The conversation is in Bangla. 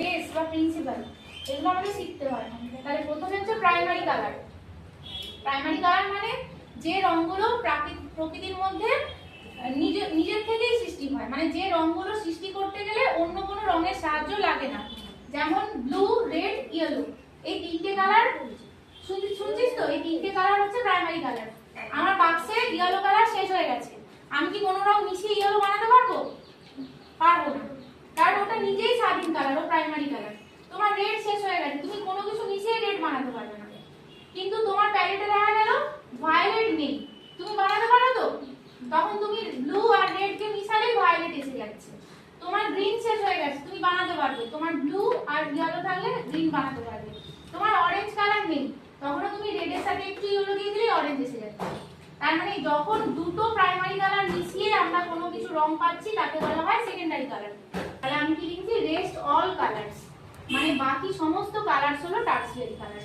বেস বা প্রিন্সিপাল, এগুলো আমাদের শিখতে হয়। তাহলে প্রথমে হচ্ছে প্রাইমারি কালার। প্রাইমারি কালার মানে যে রঙগুলো প্রকৃতির মধ্যে নিজের থেকেই সৃষ্টি হয়, মানে যে রঙগুলো সৃষ্টি করতে গেলে অন্য কোনো রঙের সাহায্য লাগে না। যেমন ব্লু, রেড, ইয়েলো, এই তিনটে কালার শুনছিস তো? এই তিনটে কালার হচ্ছে প্রাইমারি কালার। আমার বাক্সে ইয়েলো কালার শেষ হয়ে গেছে, আমি কি কোনো রং মিশিয়ে ইয়েলো বানাতে পারবো? পারবো না, কারণ ওটা নিজেই স্বাধীন কালার, ও প্রাইমারি কালার। তোমার রেড শেষ হয়ে গেছে, তুমি কোনো কিছু মিশিয়ে রেড বানাতে পারবে না। কিন্তু তোমার প্যালেটে দেখা গেল ভায়োলেট নেই, তুমি বানাতে পারো তো? তখন তুমি ব্লু আর রেড কে মিশালেই ভায়োলেট এসে যাচ্ছে। তোমার গ্রিন শেষ হয়ে গেছে, তুমি বানাতে পারবে, তোমার ব্লু আর ইয়েলো থাকলে গ্রিন বানাতে পারবে। তোমার অরেঞ্জ কালার নেই, তখন তুমি রেডের সাথে একটু ইয়েলো দিয়ে দিলেই অরেঞ্জ এসে যাচ্ছে। তার মানে যখন দুটো প্রাইমারি কালার মিশিয়ে আমরা কোনো কিছু রং পাচ্ছি তাকে বলা হয় সেকেন্ডারি কালার। তাহলে আমি কি লিখছি? রেস্ট অল কালার্স, মানে বাকি সমস্ত কালার্স হলো টার্সিয়ারি কালার।